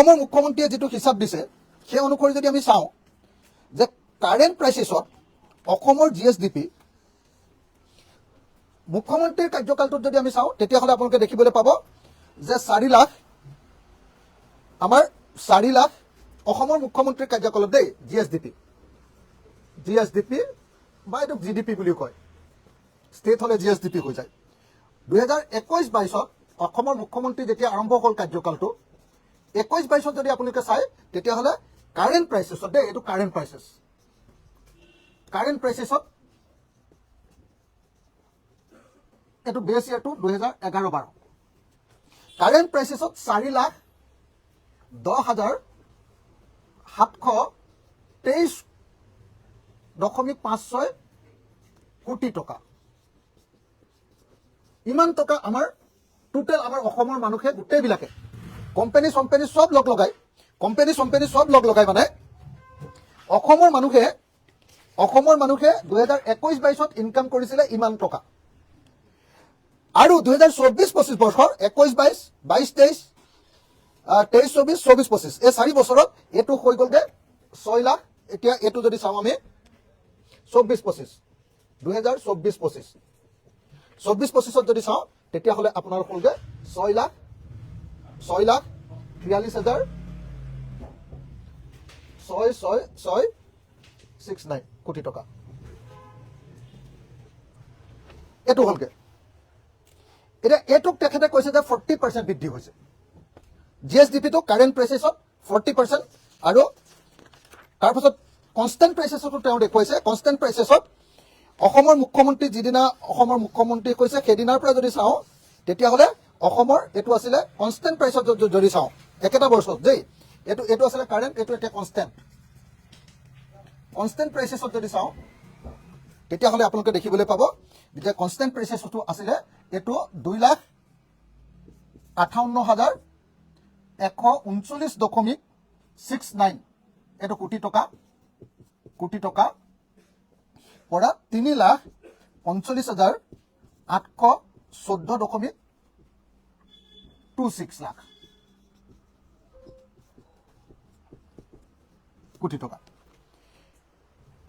মুখ্যমন্ত্ৰীয়ে যিটো হিচাপ দিছে সেই অনুসৰি যদি আমি চাওঁ যে কাৰেণ্ট প্ৰাইচেছত অসমৰ GSDP মুখ্যমন্ত্ৰীৰ কাৰ্যকালটোত যদি আমি চাওঁ তেতিয়াহ'লে আপোনালোকে দেখিবলৈ পাব যে 4 লাখ আমাৰ 4 লাখ অসমৰ মুখ্যমন্ত্ৰীৰ কাৰ্যকালত দেই GSDP বা এইটো GDP বুলি কয় ষ্টেট হ'লে GSDP হৈ যায় 2021-22ত অসমৰ মুখ্যমন্ত্ৰী যেতিয়া আৰম্ভ হ'ল কাৰ্যকালটো 21-22ত যদি আপোনালোকে চাই তেতিয়াহ'লে কাৰেণ্ট প্ৰাইচেছত দেই এইটো কাৰেণ্ট প্ৰাইচেছত এইটো বেছ ইয়াৰটো 2011-12 কাৰেণ্ট প্ৰাইচেছত 4,10,723.56 কোটি টকা ইমান টকা আমাৰ টোটেল আমাৰ অসমৰ মানুহে গোটেইবিলাকে কোম্পানী সব লগ লগাই মানে অসমৰ মানুহে 2021-22ত ইনকাম কৰিছিলে ইমান টকা আৰু 2024-25 বৰ্ষৰ 21-22 22-23 23-24 24-25 এই 4 বছৰত এটো হৈ গলগে 6 লাখ এতিয়া এটো যদি চাও আমি 24-25 2024-25 যদি চাও তেতিয়া হলে আপোনাৰ হলগে 6 লাখ 43,000 6,669 কোটি টকা এটো হলগে এটা এটুক তেখেতে কৈছে যে 40% বৃদ্ধি হৈছে GSDP তো কারেন্ট প্রাইসেছত 40% আৰু তাৰ পাছত কনস্ট্যান্ট প্ৰাইসেছত তেওঁ দেখুৱাইছে কনস্ট্যান্ট প্ৰাইসেছত অসমৰ মুখ্যমন্ত্ৰী যিদিনা অসমৰ মুখ্যমন্ত্ৰী কৈছে সেইদিনাৰ পৰা যদি চাও তেতিয়া হলে অসমৰ এটো আছিল কনস্ট্যান্ট প্ৰাইসত যদি চাও একেটা বৰ্ষত দেই এটো আছিল কারেন্ট এটো এটা কনস্ট্যান্ট প্রাইসেছত যদি চাও তেতিয়া হলে আপোনালোকে দেখিবলৈ পাব যে কনস্ট্যান্ট প্রাইসেছত আছিল এটো 2,58,139.69 এটো কোটি টকা পৰা 3,45,814.26 লাখ কোটি টকা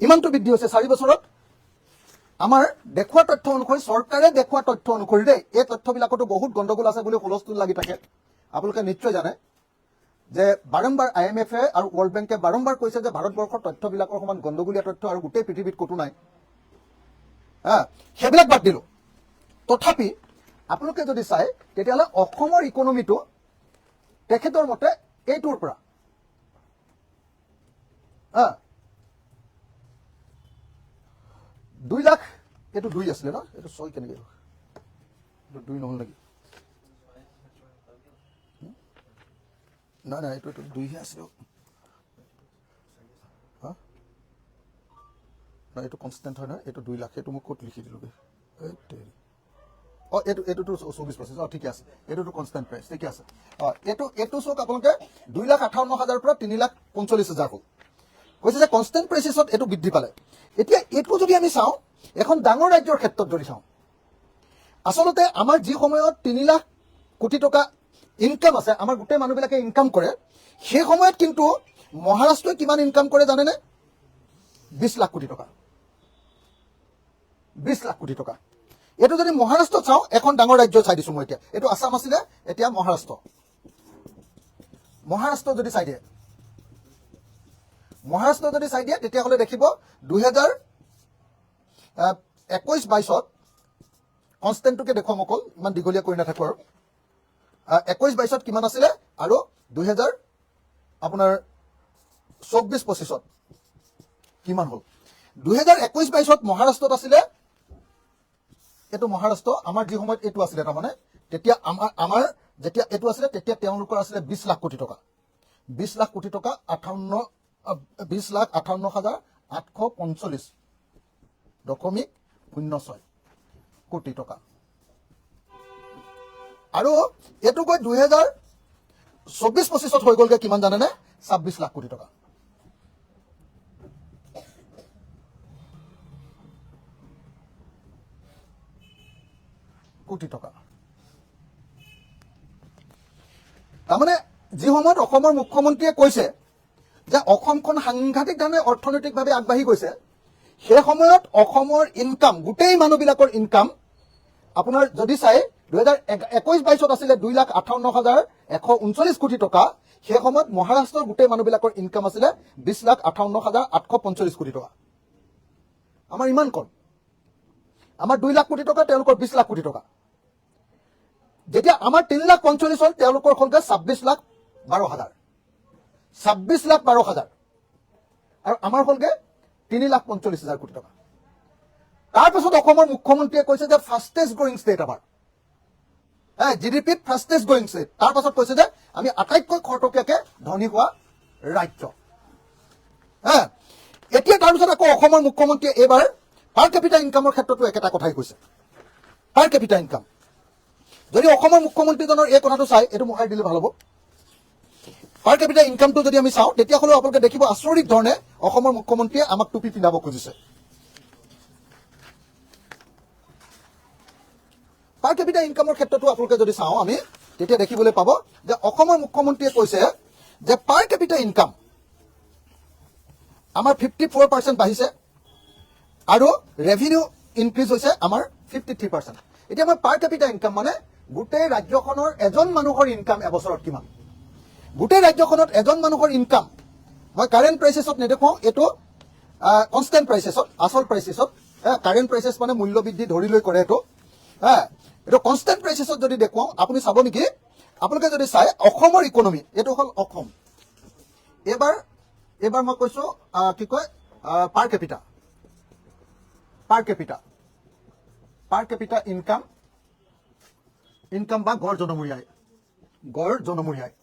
ইমানটো বৃদ্ধি হৈছে 4 বছৰত আমাৰ দেখুৱা তথ্য অনুসৰি চৰকাৰে দেখুৱা তথ্য অনুসৰি দেই এই তথ্যবিলাকতো বহুত গণ্ডগোল আছে বুলি হুলস্থুল লাগি থাকে আপোনালোকে নিশ্চয় জানে যে বাৰম্বাৰ IMF আৰু ওয়াৰ্ল্ড ব্যাংকে বাৰম্বাৰ কৈছে যে ভাৰতবৰ্ষৰ তথ্যবিলাকৰ সমান গণ্ডগোলীয়া তথ্য আৰু গোটেই পৃথিৱীত কতো নাই সেইবিলাক বাদ দিলো তথাপি আপোনালোকে যদি চাই তেতিয়াহলে অসমৰ ইকোনমিটো তেখেতৰ মতে এইটোৰ পৰা 2 লাখ এটো 2 আছিল না এটো 6 কেনেকৈ এটো 2 নহল নেকি না এটো 2 হে আছিল না এটো কনস্ট্যান্ট হয় না এটো 2 লাখ এটো মই কোট লিখি দিলো এটো 24-25 ঠিক আছে এটো কনস্ট্যান্ট প্রাইস ঠিক আছে এটো চক আপোনালোকে 2,58,000 পৰা 3,45,000 হল কৈছে যে কনস্ট্যান্ট প্ৰাইসেছত এটো বৃদ্ধি পালে এতিয়া এটো যদি আমি চাও এখন ডাঙৰ ৰাজ্যৰ ক্ষেত্ৰত যদি চাও আসলতে আমাৰ যি সময়ত 3 লাখ কোটি টকা ইনকাম আছে আমাৰ গোটেই মানুহবিলাকে ইনকাম কৰে সেই সময়ত কিন্তু মহাৰাষ্ট্ৰই কিমান ইনকাম কৰে জানেনে 20 লাখ কোটি টকা 20 লাখ কোটি টকা এটো যদি মহাৰাষ্ট্ৰত চাও এখন ডাঙৰ ৰাজ্য চাই দিছো মই এতিয়া এটো আসাম আছিল এতিয়া মহাৰাষ্ট্ৰ যদি চাই দিয়ে তেতিয়া হলে দেখিব 2021-22ত কনস্ট্যান্টকে দেখুৱা মকল ইমান দিগলীয়া কৰি নাথাকো আৰু 21-22ত কিমান আছিল আৰু 2000 আপোনাৰ 24-25ত কিমান হল 2021-22ত মহাৰাষ্ট্ৰত আছিল এটো মহাৰাষ্ট্ৰ আমাৰ যি সময়ত এটো আছিল তাৰ মানে তেতিয়া আমাৰ যেতিয়া এটো আছিল তেতিয়া তেওঁলোকৰ আছিল 20 লাখ কোটি টকা 20 লাখ কোটি টকা 20,58,845.06 কোটি টকা আৰু এটো গৈ 2024-25ত হৈ গলগে কিমান জানেনে 26 লাখ কোটি টকা তাৰমানে যি সময়ত অসমৰ মুখ্যমন্ত্ৰীয়ে কৈছে যে অসমখন সাংঘাতিক ধৰণে অৰ্থনৈতিকভাৱে আগবাঢ়ি গৈছে, সেই সময়ত অসমৰ ইনকাম, গোটেই মানুহবিলাকৰ ইনকাম আপোনাৰ যদি চাই 2021-22 আছিলে 2,58,139 কোটি টকা, সেই সময়ত মহাৰাষ্ট্ৰৰ গোটেই মানুহবিলাকৰ ইনকাম আছিলে 20,58,845 কোটি টকা। আমাৰ ইমান কম, আমাৰ 2 লাখ কোটি টকা, তেওঁলোকৰ 20 লাখ কোটি টকা। যেতিয়া আমাৰ 3,45,000 হ'ল, তেওঁলোকৰ হ'লগৈ 26,12,000, 26,12,000, আৰু আমাৰ হ'লগৈ 3,45,000 কোটি টকা। তাৰপিছত অসমৰ মুখ্যমন্ত্ৰীয়ে কৈছে যে ফাষ্টেষ্ট গ্ৰয়িং ষ্টেট আমাৰ, GDPত ফাষ্টেষ্ট গ্ৰয়িং ষ্টেট। তাৰ পাছত কৈছে যে আমি আটাইতকৈ খৰতকীয়াকৈ ধনী হোৱা ৰাজ্য। এতিয়া তাৰপিছত আকৌ অসমৰ মুখ্যমন্ত্ৰীয়ে এইবাৰ পাৰ কেপিটা ইনকামৰ ক্ষেত্ৰতো একেটা কথাই কৈছে, পাৰ কেপিটা ইনকাম। যদি অসমৰ মুখ্যমন্ত্ৰীজনৰ এই কথাটো চাই, এইটো মোহাৰি দিলে ভাল হ'ব। পাৰ কেপিটা ইনকামটো যদি আমি চাওঁ, তেতিয়াহ'লেও আপোনালোকে দেখিব আচৰিত ধৰণে অসমৰ মুখ্যমন্ত্ৰীয়ে আমাক টুপি পিন্ধাব খুজিছে। পাৰ কেপিটা ইনকামৰ ক্ষেত্ৰতো আপোনালোকে যদি চাওঁ আমি, তেতিয়া দেখিবলৈ পাব যে অসমৰ মুখ্যমন্ত্ৰীয়ে কৈছে যে পাৰ কেপিটা ইনকাম আমাৰ 54% বাঢ়িছে, আৰু ৰেভিনিউ ইনক্ৰিজ হৈছে আমাৰ 53%। এতিয়া আমাৰ পাৰ কেপিটা ইনকাম মানে গোটেই ৰাজ্যখনৰ এজন মানুহৰ ইনকাম এবছৰত কিমান, গোটেই ৰাজ্যখনত এজন মানুহৰ ইনকাম। মই কাৰেণ্ট প্ৰাইচেছত নেদেখুৱাওঁ, এইটো কনষ্টেণ্ট প্ৰাইচেছত, আচল প্ৰাইচেছত। কাৰেণ্ট প্ৰাইচেছ মানে মূল্য বৃদ্ধি ধৰি লৈ কৰে এইটো। এইটো কনষ্টেণ্ট প্ৰাইচেছত যদি দেখুৱাওঁ, আপুনি চাব নেকি, আপোনালোকে যদি চাই অসমৰ ইকনমি, এইটো হ'ল অসম। এইবাৰ মই কৈছো কি কয় পাৰ কেপিটা, পাৰ কেপিটা ইনকাম বা গড় জনমূৰি আয়, গড় জনমূৰি আয়।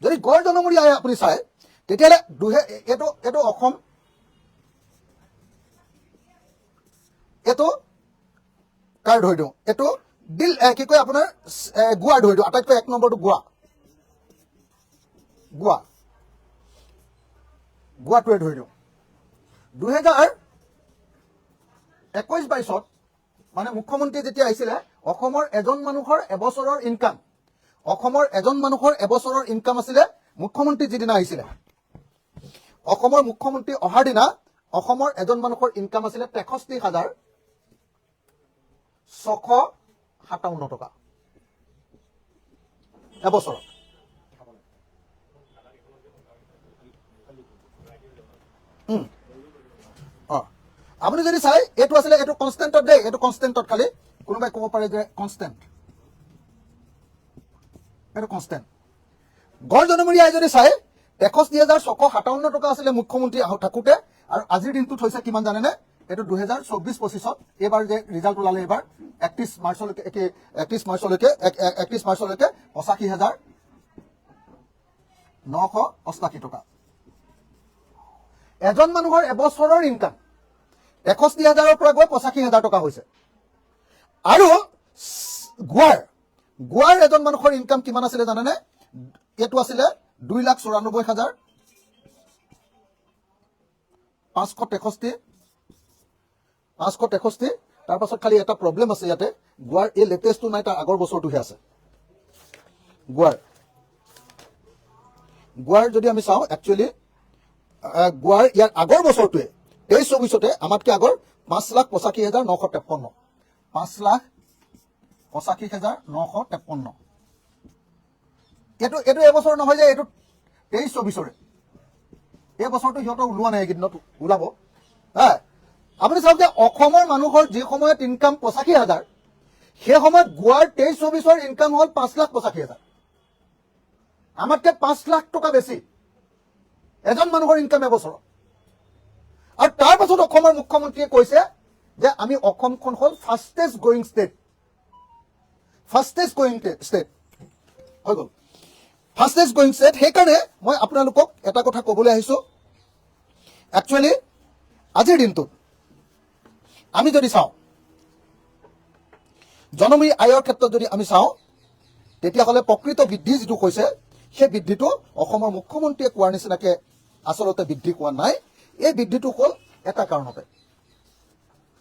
যদি গড় জনমূৰি আয় আপুনি চাই, তেতিয়াহ'লে এইটো অসম, এইটো কাৰ ধৰি দিওঁ, এইটো কি কয় আপোনাৰ গোৱাৰ ধৰি দিওঁ, আটাইতকৈ 1 নম্বৰটো গোৱাটোৱে ধৰি দিওঁ। 2021-22 মানে মুখ্যমন্ত্ৰী যেতিয়া আহিছিলে, অসমৰ এজন মানুহৰ এবছৰৰ ইনকাম, অসমৰ এজন মানুহৰ এবছৰৰ ইনকাম আছিলে, মুখ্যমন্ত্ৰী যিদিনা আহিছিলে, অসমৰ মুখ্যমন্ত্ৰী অহাৰ দিনা অসমৰ এজন মানুহৰ ইনকাম আছিলে 63,657 টকা এবছৰত। আপুনি যদি চাই, এইটো আছিলে, এইটো কনষ্টেণ্টত দেই, এইটো কনষ্টেণ্টত, খালি কোনোবাই ক'ব পাৰে যে কনষ্টেণ্ট, এইটো কনষ্টেণ্ট। গড় জনমূৰি আয় যদি চাই, 63,657 টকা আছিলে মুখ্যমন্ত্ৰী থাকোঁতে, আৰু আজিৰ দিনটোত হৈছে কিমান জানেনে, এইটো 2024-25ত এইবাৰ যে ৰিজাল্ট ওলালে, এইবাৰ 31 মাৰ্চলৈকে 85,988 টকা। এজন মানুহৰ এবছৰৰ ইনকাম 61,000-ৰ পৰা গৈ 85,000 টকা হৈছে। আৰু গোৱাৰ এজন মানুহৰ ইনকাম কিমান আছিলে জানেনে, এইটো আছিলে 2,94,563। তাৰ পাছত খালি এটা প্ৰব্লেম আছে ইয়াতে, গোৱাৰ এই লেটেষ্টটো নাই, তাৰ আগৰ বছৰটোহে আছে। গোৱাৰ যদি আমি চাওঁ, একচুৱেলি গোৱাৰ ইয়াৰ আগৰ বছৰটোৱে 23-24তে আমাতকৈ আগৰ 5,85,953, 5,85,953। এইটো এবছৰ নহয় যে, এইটো 23-24ৰে, এই বছৰটো সিহঁতৰ ওলোৱা নাই, এইকেইদিনত ওলাব। আপুনি চাওক যে অসমৰ মানুহৰ যি সময়ত ইনকাম 85,000, সেই সময়ত গোৱাৰ 23-24ৰ ইনকাম হ'ল 5,85,000, আমাতকৈ 5 লাখ টকা বেছি এজন মানুহৰ ইনকাম এবছৰত। আৰু তাৰ পাছত অসমৰ মুখ্যমন্ত্ৰীয়ে কৈছে যে আমি অসমখন হ'ল ফাষ্টেষ্ট গ্ৰয়িং ষ্টেট, হৈ গ'ল ফাষ্টেষ্ট গ্ৰয়িং ষ্টেট। সেইকাৰণে মই আপোনালোকক এটা কথা ক'বলৈ আহিছোঁ, একচুৱেলি আজিৰ দিনটোত আমি যদি চাওঁ, জনমূৰি আয়ৰ ক্ষেত্ৰত যদি আমি চাওঁ, তেতিয়াহ'লে প্ৰকৃত বৃদ্ধি যিটো হৈছে, সেই বৃদ্ধিটো অসমৰ মুখ্যমন্ত্ৰীয়ে কোৱাৰ নিচিনাকৈ আচলতে বৃদ্ধি হোৱা নাই। এই বৃদ্ধিটো হ'ল এটা কাৰণতে,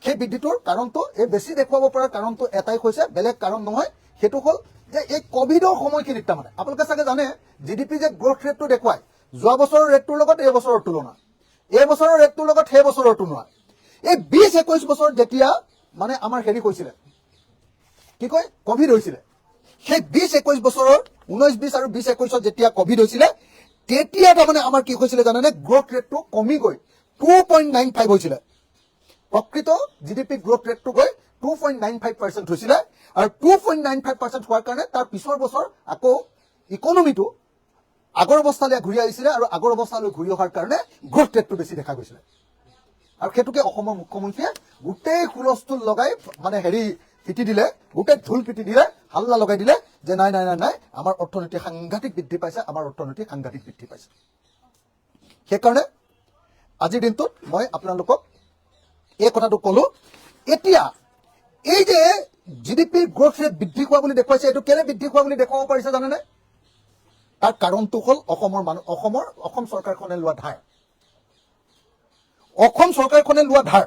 সেই বৃদ্ধিটোৰ কাৰণটো এই বেছি দেখুৱাব পৰাৰ কাৰণটো এটাই হৈছে, বেলেগ কাৰণ নহয়, সেইটো হ'ল যে এই কভিডৰ সময়খিনিত তাৰমানে আপোনালোকে চাগে জানে জিডিপি যে গ্ৰোথ ৰেটটো দেখুৱায় যোৱা বছৰৰ ৰেটটোৰ লগত এই বছৰৰ তুলনা, এই বছৰৰ ৰেটটোৰ লগত সেই বছৰৰ তুলনা, এই 20-21 বছৰ যেতিয়া মানে আমাৰ হেৰি কৈছিলে কি কয় কভিড হৈছিলে, সেই 20-21 বছৰৰ 19-20 আৰু 20-21 যেতিয়া কভিড হৈছিলে তেতিয়া তাৰমানে আমাৰ কি হৈছিলে জানেনে, গ্ৰোথ ৰেটটো কমি গৈ 2.95 হৈছিলে। প্ৰকৃত জিডিপি গ্ৰোথ ৰেটটো গৈ 2.95% হৈছিলে, আৰু 2.95% হোৱাৰ কাৰণে তাৰ পিছৰ বছৰ আকৌ ইকনমিটো আগৰ অৱস্থালৈ ঘূৰি আহিছিলে, আৰু আগৰ অৱস্থালৈ ঘূৰি অহাৰ কাৰণে গ্ৰোথ ৰেটটো বেছি দেখা গৈছিলে। আৰু সেইটোকে অসমৰ মুখ্যমন্ত্ৰীয়ে গোটেই হুলস্থুল লগাই মানে হেৰি পিটি দিলে, গোটেই ঢোল পিটি দিলে, হাল্লা লগাই দিলে যে নাই নাই নাই নাই আমাৰ অৰ্থনীতি সাংঘাতিক বৃদ্ধি পাইছে, আমাৰ অৰ্থনীতি সাংঘাতিক বৃদ্ধি পাইছে। সেইকাৰণে আজিৰ দিনটোত মই আপোনালোকক এই কথাটো কলো। এতিয়া এই যে জিডিপিৰ গ্ৰোথ ৰেট বৃদ্ধি হোৱা বুলি দেখুৱাইছে, এইটো কেলে বৃদ্ধি হোৱা বুলি দেখুৱাব পাৰিছে জানেনে? তাৰ কাৰণটো হ'ল অসম চৰকাৰখনে লোৱা ধাৰ। অসম চৰকাৰখনে লোৱা ধাৰ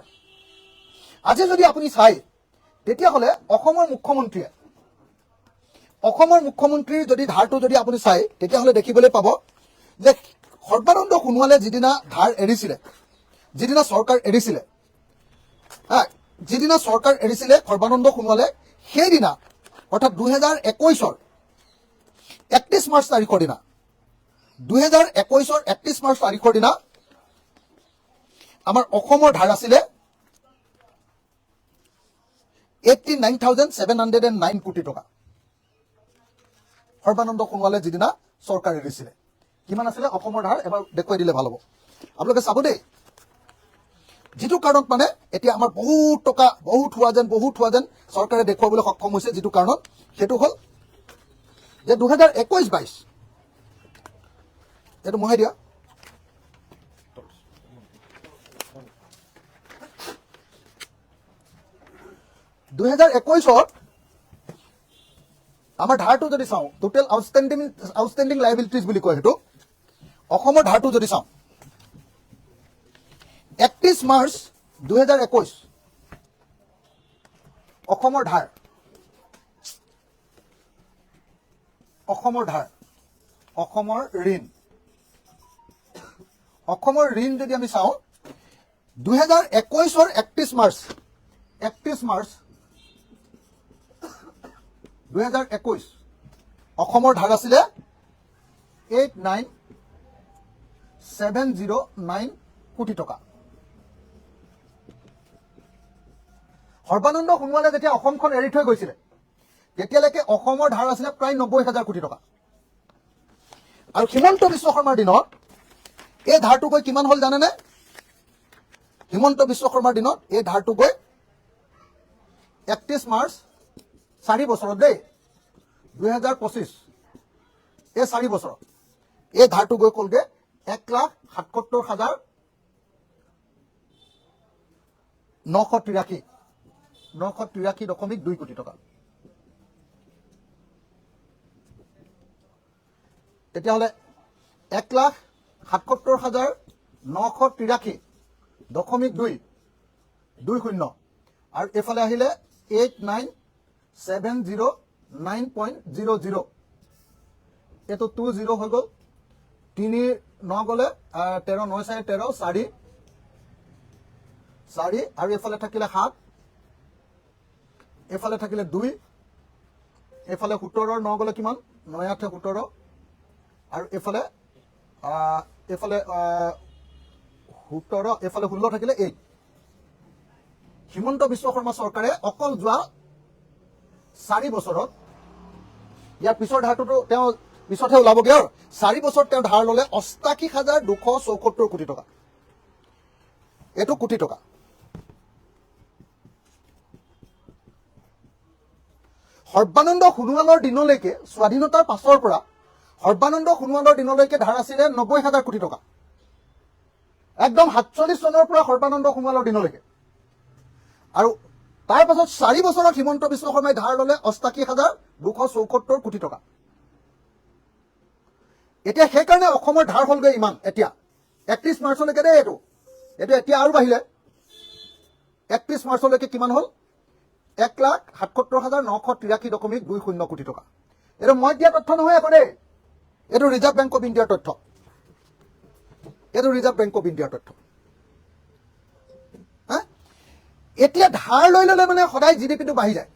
আজি যদি আপুনি চাই তেতিয়াহ'লে অসমৰ মুখ্যমন্ত্ৰীৰ যদি ধাৰটো যদি আপুনি চাই তেতিয়াহ'লে দেখিবলৈ পাব যে সৰ্বানন্দ সোণোৱালে যিদিনা ধাৰ এৰিছিলে, যিদিনা চৰকাৰ এৰিছিলে সৰ্বানন্দ সোণোৱালে, সেইদিনা অৰ্থাৎ 2021 31 মাৰ্চ তাৰিখৰ দিনা 2021 31 মাৰ্চ তাৰিখৰ দিনা আমাৰ অসমৰ ধাৰ আছিলে 89,709 কোটি টকা। সৰ্বানন্দ সোণোৱালে যিদিনা চৰকাৰ এৰিছিলে কিমান আছিলে অসমৰ ধাৰ, এবাৰ দেখুৱাই দিলে ভাল হ'ব। আপোনালোকে চাব দেই, যিটো কাৰণত মানে এতিয়া আমাৰ বহুত টকা বহুত হোৱা যেন চৰকাৰে দেখুৱাবলৈ সক্ষম হৈছে, যিটো কাৰণত সেইটো হ'ল যে 2021-22 এইটো মহাই দিয়া 2021 আমাৰ ধাৰটো যদি চাওঁ, টোটেল আউটষ্টেণ্ডিং লাইবিলিটিজ বুলি কয় সেইটো, অসমৰ ধাৰটো যদি চাওঁ 31 মাৰ্চ 2021 অসমৰ ঋণ যদি আমি চাওঁ 2021 31 মাৰ্চ 2021 অসমৰ ধাৰ আছিলে 89,709 কোটি টকা। সৰ্বানন্দ সোণোৱালে যেতিয়া অসমখন এৰি থৈ গৈছিলে তেতিয়ালৈকে অসমৰ ধাৰ আছিলে প্ৰায় 90,000 কোটি টকা, আৰু হিমন্ত বিশ্ব শৰ্মাৰ দিনত এই ধাৰটো গৈ কিমান হ'ল জানেনে? হিমন্ত বিশ্ব শৰ্মাৰ দিনত এই ধাৰটো গৈ 31 মাৰ্চ 4 বছৰত দেই 2025 এই 4 বছৰত এই ধাৰটো গৈ ক'লগে 1,77,983.2 কোটি টকা। তেতিয়াহ'লে 1,77,983.2 আৰু এফালে আহিলে 89,709.00, এইটো 20 হৈ গ'ল, 3 9 গ'লে 13 9 4 13 4 আৰু এফালে থাকিলে 7, এফালে থাকিলে 2, এফালে 17 9 গ'লে কিমান 9 8 17, আৰু এফালে 17 এফালে 16 থাকিলে 8। হিমন্ত বিশ্ব শৰ্মা চৰকাৰে অকল যোৱা 4 বছৰত, ইয়াৰ পিছৰ ধাৰটোতো তেওঁ পিছতহে ওলাবগৈ, আৰু 4 বছৰত তেওঁ ধাৰ ল'লে 88,274 কোটি টকা। এইটো কোটি টকা। সৰ্বানন্দ সোণোৱালৰ দিনলৈকে, স্বাধীনতাৰ পাছৰ পৰা সৰ্বানন্দ সোণোৱালৰ দিনলৈকে ধাৰ আছিলে 90,000 কোটি টকা, একদম 47 চনৰ পৰা সৰ্বানন্দ সোণোৱালৰ দিনলৈকে। আৰু তাৰ পাছত 4 বছৰত হিমন্ত বিশ্ব শৰ্মাই ধাৰ ল'লে 88,274 কোটি টকা। এতিয়া সেইকাৰণে অসমৰ ধাৰ হ'লগৈ ইমান। এতিয়া 31 মাৰ্চলৈকে দেই, এইটো এতিয়া আৰু বাঢ়িলে। 31 মাৰ্চলৈকে কিমান হ'ল 1,77,983.20 কোটি টকা। এইটো মই দিয়া তথ্য নহয় আকৌ দেই, এইটো ৰিজাৰ্ভ বেংক অফ ইণ্ডিয়াৰ তথ্য, এইটো ৰিজাৰ্ভ বেংক অফ ইণ্ডিয়াৰ তথ্য। এতিয়া ধাৰ লৈ ল'লে মানে সদায় জিডিপিটো বাঢ়ি যায়।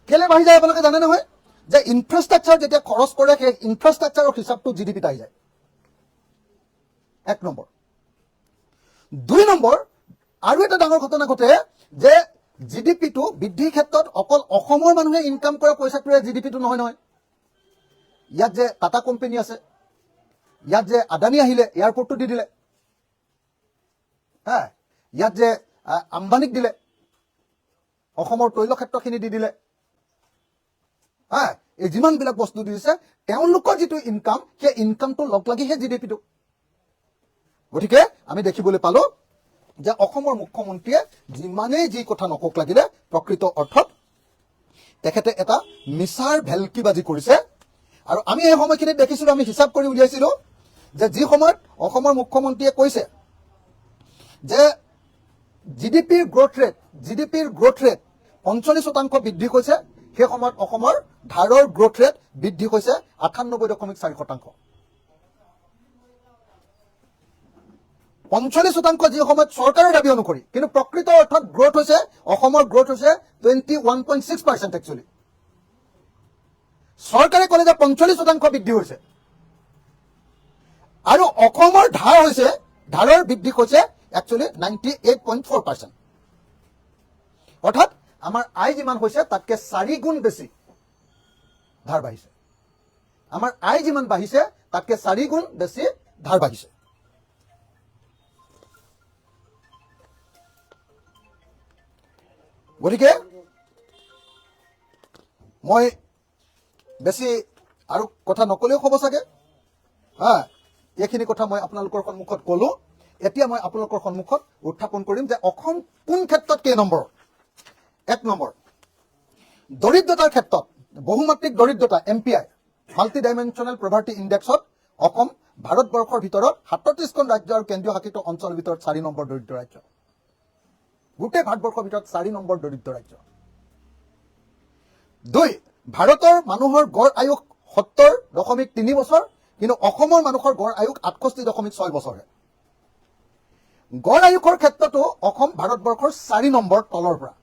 কেলে বাঢ়ি যায় আপোনালোকে জানে নহয়, যে ইনফ্ৰাষ্ট্ৰাকচাৰ যেতিয়া খৰচ কৰে সেই ইনফ্ৰাষ্ট্ৰাকচাৰৰ হিচাপটো জিডিপিত আহি যায়। 1 নম্বৰ। 2 নম্বৰ, আৰু এটা ডাঙৰ ঘটনা ঘটে যে জিডিপিটো বৃদ্ধিৰ ক্ষেত্ৰত অকল অসমৰ মানুহে ইনকাম কৰা পইচাটোৰে জিডিপিটো নহয় নহয়। ইয়াত যে টাটা কোম্পানী আছে, ইয়াত যে আদানী আহিলে এয়াৰপৰ্টটো দি দিলে, ইয়াত যে আম্বানীক দিলে, অসমৰ তৈল ক্ষেত্ৰখিনি দি দিলে, এই যিমানবিলাক বস্তু দি দিছে, তেওঁলোকৰ যিটো ইনকাম সেই ইনকামটো লগ লাগিহে জিডিপিটো। গতিকে আমি দেখিবলৈ পালো যে অসমৰ মুখ্যমন্ত্ৰীয়ে যিমানেই যি কথা নকওক লাগিলে প্ৰকৃত অৰ্থত তেখেতে এটা মিছাৰ ভেলকিবাজি কৰিছে। আৰু আমি এই সময়খিনিত দেখিছিলো, আমি হিচাপ কৰি উলিয়াইছিলো যে যি সময়ত অসমৰ মুখ্যমন্ত্ৰীয়ে কৈছে যে জিডিপিৰ গ্ৰোথ ৰেট 45% বৃদ্ধি হৈছে, সেই সময়ত অসমৰ ধাৰৰ গ্ৰোথ ৰেট বৃদ্ধি হৈছে 98.4%। 45% যি সময়ত চৰকাৰৰ দাবী অনুসৰি, কিন্তু প্ৰকৃত অৰ্থত গ্ৰোথ হৈছে, অসমৰ গ্ৰোথ হৈছে 21.6% একচুৱেলি। চৰকাৰে ক'লে যে 45% বৃদ্ধি হৈছে, আৰু অসমৰ ধাৰৰ বৃদ্ধি হৈছে একচুৱেলি 98.4%। অৰ্থাৎ আমাৰ আয় যিমান হৈছে তাতকে 4 গুণ বেছি ধাৰ বাঢ়িছে। আমাৰ আয় যিমান বাঢ়িছে তাতকে 4 গুণ বেছি ধাৰ বাঢ়িছে। গতিকে মই বেছি আৰু কথা নকলেও হ'ব চাগে। এইখিনি কথা মই আপোনালোকৰ সন্মুখত কলো। এতিয়া মই আপোনালোকৰ সন্মুখত উত্থাপন কৰিম যে অসম কোন ক্ষেত্ৰত কেই নম্বৰ। 1 নম্বৰ, দৰিদ্ৰতাৰ ক্ষেত্ৰত, বহুমাত্ৰিক দৰিদ্ৰতা MPI মাল্টি ডাইমেনশ্যনেল পভাৰ্টি ইণ্ডেক্সত অসম ভাৰতবৰ্ষৰ ভিতৰত 37খন ৰাজ্য আৰু কেন্দ্ৰীয় শাসিত অঞ্চলৰ ভিতৰত 4 নম্বৰ দৰিদ্ৰ ৰাজ্য। গোটেই ভাৰতবৰ্ষৰ ভিতৰত 4 নম্বৰ দৰিদ্ৰ ৰাজ্য। 2, ভাৰতৰ মানুহৰ গড় আয়ুস 70.3 বছৰ, কিন্তু অসমৰ মানুহৰ গড় আয়ুস 68.6 বছৰহে। গড় আয়ুসৰ ক্ষেত্ৰতো অসম ভাৰতবৰ্ষৰ 4 নম্বৰ তলৰ পৰা।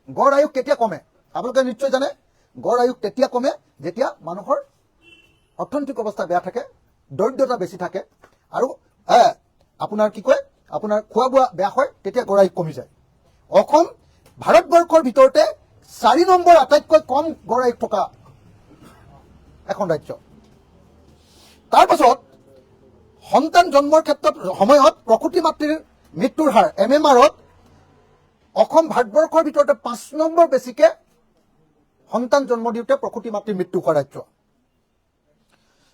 গড় আয়ুস কেতিয়া কমে আপোনালোকে নিশ্চয় জানে, গড় আয়ুস তেতিয়া কমে যেতিয়া মানুহৰ অৰ্থনৈতিক অৱস্থা বেয়া থাকে, দৰিদ্ৰতা বেছি থাকে, আৰু আপোনাৰ কি কয়, আপোনাৰ খোৱা বোৱা বেয়া হয়, তেতিয়া গড় আয়ুস কমি যায়। অসম ভাৰতবৰ্ষৰ ভিতৰতে 4 নম্বৰ আটাইতকৈ কম গড় আয়ুস থকা এখন ৰাজ্য। তাৰ পাছত সন্তান জন্মৰ ক্ষেত্ৰত সময়ত প্ৰসূতি মাতৃৰ মৃত্যুৰ হাৰ MMR-ত অসম ভাৰতবৰ্ষৰ ভিতৰতে 5 নম্বৰ বেছিকে সন্তান জন্ম দিওঁতে প্ৰসূতি মাতৃৰ মৃত্যু হোৱা ৰাজ্য।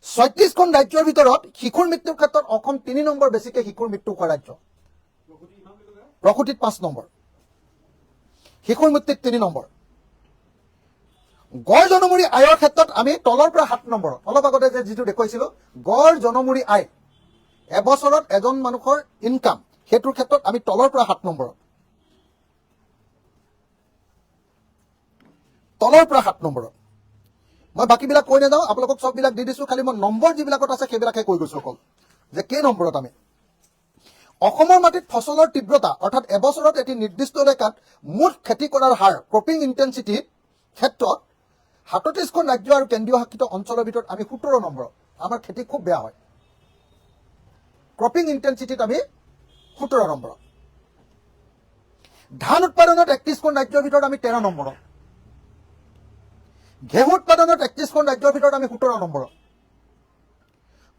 36খন ৰাজ্যৰ ভিতৰত শিশুৰ মৃত্যুৰ ক্ষেত্ৰত অসম 3 নম্বৰ বেছিকে শিশুৰ মৃত্যু হোৱা ৰাজ্য। প্ৰসূতিত 5 নম্বৰ, শিশুৰ মৃত্যুত 3 নম্বৰ। গড় জনমূৰি আয়ৰ ক্ষেত্ৰত আমি তলৰ পৰা 7 নম্বৰত, অলপ আগতে যে যিটো দেখুৱাইছিলো, গড় জনমূৰি আয় এবছৰত এজন মানুহৰ ইনকাম, সেইটোৰ ক্ষেত্ৰত আমি তলৰ পৰা 7 নম্বৰত, তলৰ পৰা 7 নম্বৰত। মই বাকীবিলাক কৈ নাযাওঁ, আপোনালোকক চববিলাক দি দিছো, খালি মই নম্বৰ যিবিলাকত আছে সেইবিলাকে কৈ গৈছো অকল যে কেই নম্বৰত আমি। অসমৰ মাটিত ফচলৰ তীব্ৰতা, অৰ্থাৎ এবছৰত এটি নিৰ্দিষ্ট এলেকাত মুঠ খেতি কৰাৰ হাৰ, ক্ৰপিং ইণ্টেনচিটিৰ ক্ষেত্ৰত 37খন ৰাজ্য আৰু কেন্দ্ৰীয় শাসিত অঞ্চলৰ ভিতৰত আমি 17 নম্বৰত। আমাৰ খেতি খুব বেয়া হয়। ক্ৰপিং ইণ্টেনচিটিত আমি 17 নম্বৰত। ধান উৎপাদনত 31খন ৰাজ্যৰ ভিতৰত আমি 13 নম্বৰত। ঘেঁহু উৎপাদনত 31খন ৰাজ্যৰ ভিতৰত আমি 17 নম্বৰত।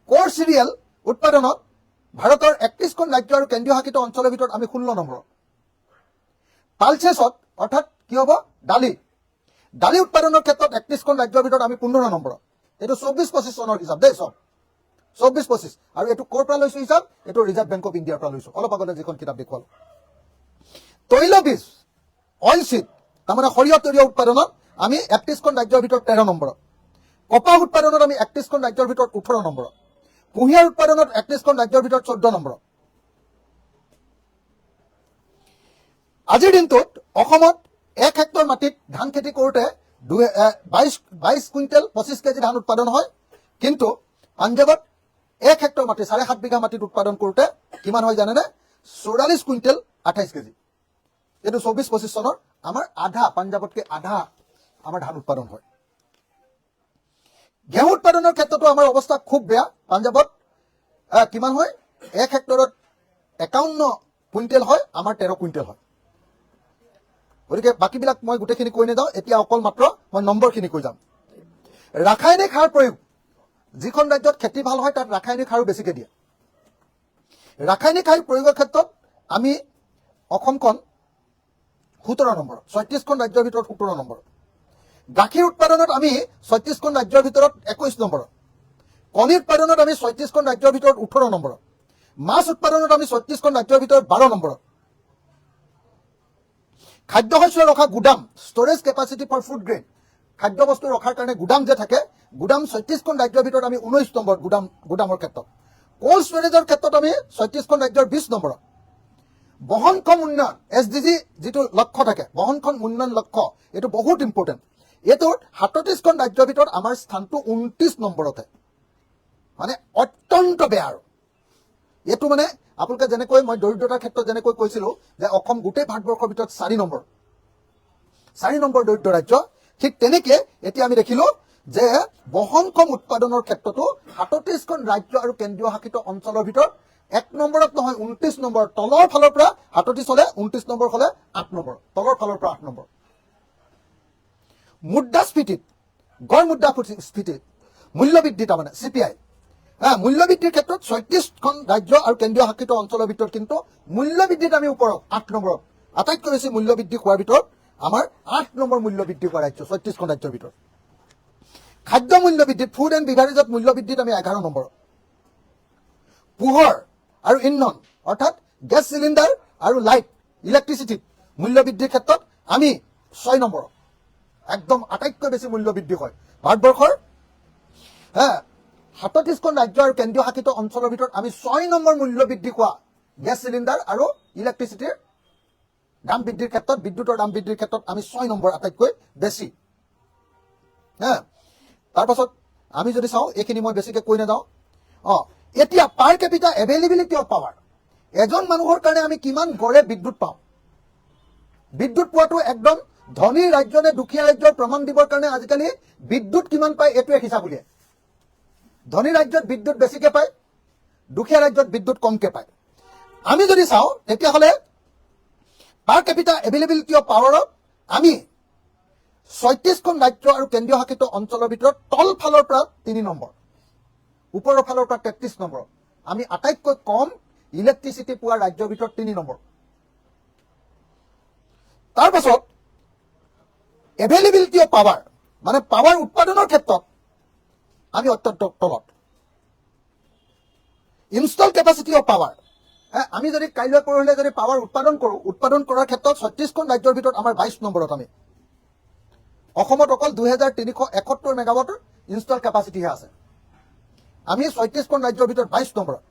কোৰ চিৰিয়েল উৎপাদনত ভাৰতৰ 31খন ৰাজ্য আৰু কেন্দ্ৰীয় শাসিত অঞ্চলৰ ভিতৰত আমি 16 নম্বৰত। পালচেছত, অৰ্থাৎ কি হ'ব, দালি উৎপাদনৰ ক্ষেত্ৰত 31খন ৰাজ্যৰ ভিতৰত আমি 15 নম্বৰত। এইটো 24-25 চনৰ হিচাপ দেই, চব 24-25। আৰু এইটো ক'ৰ পৰা লৈছো হিচাপ, এইটো ৰিজাৰ্ভ বেংক অফ ইণ্ডিয়াৰ পৰা লৈছো, অলপ আগতে যিখন কিতাপ দেখুৱালো। তৈলবীজ, অইল চিড, তাৰমানে সৰিয়হ উৎপাদনত আমি 31খন ৰাজ্যৰ ভিতৰত 13 নম্বৰত। কপাহ উৎপাদনত আমি 31খন ৰাজ্যৰ ভিতৰত 18 নম্বৰত। কুঁহিয়াৰ উৎপাদনত 31খন ৰাজ্যৰ ভিতৰত 14 নম্বৰত। আজিৰ দিনটোত অসমত 1 হেক্টৰ মাটিত ধান খেতি কৰোঁতে 22 কুইণ্টেল 25 কেজি ধান উৎপাদন হয়, কিন্তু পাঞ্জাৱত 1 হেক্টৰ মাটি 7.5 বিঘা মাটিত উৎপাদন কৰোঁতে কিমান হয় জানেনে? 44 কুইণ্টেল 28 কেজি। এইটো 24-25 চনৰ আমাৰ আধা, পাঞ্জাৱতকৈ আধা আমাৰ ধান উৎপাদন হয়। ঘেঁহু উৎপাদনৰ ক্ষেত্ৰতো আমাৰ অৱস্থা খুব বেয়া। পাঞ্জাৱত কিমান হয়? 1 হেক্টৰত 51 কুইণ্টেল হয়, আমাৰ 13 কুইণ্টেল হয়। গতিকে বাকীবিলাক মই গোটেইখিনি কৈ নাযাওঁ, এতিয়া অকল মাত্ৰ মই নম্বৰখিনি কৈ যাম। ৰাসায়নিক সাৰ প্ৰয়োগ, যিখন ৰাজ্যত খেতি ভাল হয় তাত ৰাসায়নিক সাৰো বেছিকৈ দিয়ে। ৰাসায়নিক সাৰ প্ৰয়োগৰ ক্ষেত্ৰত আমি অসমখন 17 নম্বৰ, 36খন ৰাজ্যৰ ভিতৰত 17 নম্বৰ। গাখীৰ উৎপাদনত আমি 36খন ৰাজ্যৰ ভিতৰত 21 নম্বৰ। কণী উৎপাদনত আমি 36খন ৰাজ্যৰ ভিতৰত 18 নম্বৰ। মাছ উৎপাদনত আমি 36খন ৰাজ্যৰ ভিতৰত 12 নম্বৰ। খাদ্যশস্য ৰখা গুদাম, storage capacity for food grain, খাদ্যবস্তু ৰখাৰ কাৰণে গুদাম যে থাকে, গুদাম 36খন ৰাজ্যৰ ভিতৰত আমি 19 নম্বৰ গুদামৰ ক্ষেত্ৰত। কোল্ড ষ্টৰেজৰ ক্ষেত্ৰত আমি 36খন ৰাজ্যৰ 20 নম্বৰ। বহনক্ষম উন্নয়ন, SDG যিটো লক্ষ্য থাকে, বহনক্ষম উন্নয়ন লক্ষ্য, এইটো বহুত ইম্পৰ্টেণ্ট। এইটোত 37খন ৰাজ্যৰ ভিতৰত আমাৰ স্থানটো 29 নম্বৰতে, মানে অত্যন্ত বেয়া। আৰু এইটো মানে আপোনালোকে যেনেকৈ মই দৰিদ্ৰতাৰ ক্ষেত্ৰত যেনেকৈ কৈছিলো যে অসম গোটেই ভাৰতবৰ্ষৰ ভিতৰত 4 নম্বৰ দৰিদ্ৰ ৰাজ্য, ঠিক তেনেকে এতিয়া আমি দেখিলো যে বহনক্ষম উৎপাদনৰ ক্ষেত্ৰতো 37খন ৰাজ্য আৰু কেন্দ্ৰীয় শাসিত অঞ্চলৰ ভিতৰত 1 নম্বৰত নহয় 29 নম্বৰ। তলৰ ফালৰ পৰা 37 হলে 29 নম্বৰ হলে 8 নম্বৰ, তলৰ ফালৰ পৰা 8 নম্বৰ। মুদ্ৰাস্ফীতিত, গড় মুদ্ৰাস্ফীতিত মূল্যবৃদ্ধি, তাৰমানে CPI, মূল্যবৃদ্ধিৰ ক্ষেত্ৰত 36খন ৰাজ্য আৰু কেন্দ্ৰীয় শাসিত অঞ্চলৰ ভিতৰত কিন্তু মূল্যবৃদ্ধিত আমি ওপৰত 8 নম্বৰত। আটাইতকৈ বেছি মূল্যবৃদ্ধি হোৱাৰ ভিতৰত আমাৰ 8 নম্বৰ মূল্যবৃদ্ধি হোৱা ৰাজ্য 36খন ৰাজ্যৰ ভিতৰত। খাদ্য মূল্যবৃদ্ধিত, ফুড এণ্ড বিভাৰেজত মূল্যবৃদ্ধিত আমি 11 নম্বৰ। পোহৰ আৰু ইন্ধন অৰ্থাৎ গেছ চিলিণ্ডাৰ আৰু লাইট, ইলেক্ট্ৰিচিটিত মূল্যবৃদ্ধিৰ ক্ষেত্ৰত আমি 6 নম্বৰ। একদম আটাইতকৈ বেছি মূল্যবৃদ্ধি হয় ভাৰতবৰ্ষৰ 37খন ৰাজ্য আৰু কেন্দ্ৰীয় শাসিত অঞ্চলৰ ভিতৰত আমি 6 নম্বৰ মূল্যবৃদ্ধি হোৱা গেছ চিলিণ্ডাৰ আৰু ইলেক্ট্ৰিচিটিৰ দাম বৃদ্ধিৰ ক্ষেত্ৰত, বিদ্যুতৰ দাম বৃদ্ধিৰ ক্ষেত্ৰত আমি 6 নম্বৰ আটাইতকৈ বেছি। তাৰপাছত আমি যদি চাওঁ, এইখিনি মই বেছিকৈ কৈ নাযাওঁ। এতিয়া পাৰ কেপিটা এভেইলেবিলিটি অফ পাৱাৰ, এজন মানুহৰ কাৰণে আমি কিমান গড়ে বিদ্যুৎ পাওঁ। বিদ্যুৎ পোৱাটো একদম ধনী ৰাজ্য নে দুখীয়া ৰাজ্যৰ প্ৰমাণ দিবৰ কাৰণে আজিকালি বিদ্যুৎ কিমান পায় এইটোৱে হিচাপ উলিয়ায়। ধনী ৰাজ্যত বিদ্যুৎ বেছিকে পায়, দুখীয়া ৰাজ্যত বিদ্যুৎ কমকে পায়। আমি যদি চাওঁ তেতিয়াহ'লে পাৰ কেপিটা এভেইলেবিলিটি অফ পাৱাৰত আমি 36খন ৰাজ্য আৰু কেন্দ্ৰীয় শাসিত অঞ্চলৰ ভিতৰত তল ফালৰ পৰা 3 নম্বৰ, ওপৰৰ ফালৰ পৰা 33 নম্বৰ। আমি আটাইতকৈ কম ইলেক্ট্ৰিচিটি পোৱা ৰাজ্যৰ ভিতৰত 3 নম্বৰ। তাৰ পাছত এভেইলেবিলিটি অফ পাৱাৰ, মানে পাৱাৰ উৎপাদনৰ ক্ষেত্ৰত আমি অত্যন্ত তলত। ইনষ্টল কেপাচিটি অফ পাৱাৰ, আমি যদি কাইলৈ পৰহিলে যদি পাৱাৰ উৎপাদন কৰোঁ, উৎপাদন কৰাৰ ক্ষেত্ৰত 36খন ৰাজ্যৰ ভিতৰত আমাৰ 22 নম্বৰত আমি। অসমত অকল 2371 মেগাৱাটৰ ইনষ্টল কেপাচিটিহে আছে। আমি 36খন ৰাজ্যৰ ভিতৰত 22 নম্বৰত।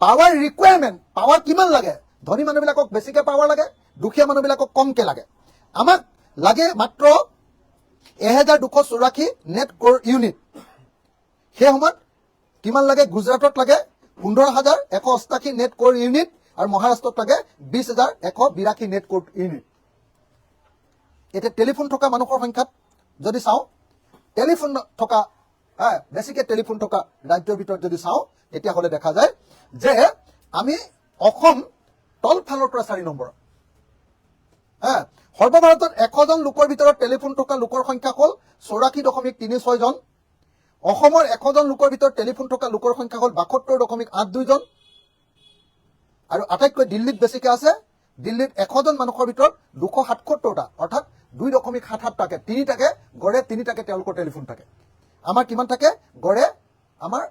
পাৱাৰ ৰিকুৱাৰমেণ্ট, পাৱাৰ কিমান লাগে? ধনী মানুহবিলাকক বেছিকে পাৱাৰ লাগে, দুখীয়া মানুহবিলাকক কমকে লাগে। আমাক লাগে মাত্ৰ 1284 নেট কোৰ ইউনিট। সেই সময়ত কিমান লাগে? গুজৰাটত লাগে 15,188 নেট কোৰ ইউনিট আৰু মহাৰাষ্ট্ৰত লাগে 20,182 নেট কোৰ ইউনিট। এতিয়া টেলিফোন থকা মানুহৰ সংখ্যাত যদি চাওঁ, টেলিফোন থকা বেছিকে টেলিফোন থকা ৰাজ্যৰ ভিতৰত যদি চাওঁ, তেতিয়াহ'লে দেখা যায় যে আমি অসম তল ফালৰ পৰা 4 নম্বৰ। সৰ্বভাৰতত 100জন লোকৰ ভিতৰত টেলিফোন থকা লোকৰ সংখ্যা হ'ল 84.36 জন। অসমৰ 100জন লোকৰ ভিতৰত টেলিফোন থকা লোকৰ সংখ্যা হ'ল 72.82 জন। আৰু আটাইতকৈ দিল্লীত বেছিকে আছে। দিল্লীত 100জন মানুহৰ ভিতৰত 277টা, অৰ্থাৎ 2.77টাকে, 3টাকে গড়ে 3টাকে তেওঁলোকৰ টেলিফোন থাকে। আমাৰ কিমান থাকে? গড়ে আমাৰ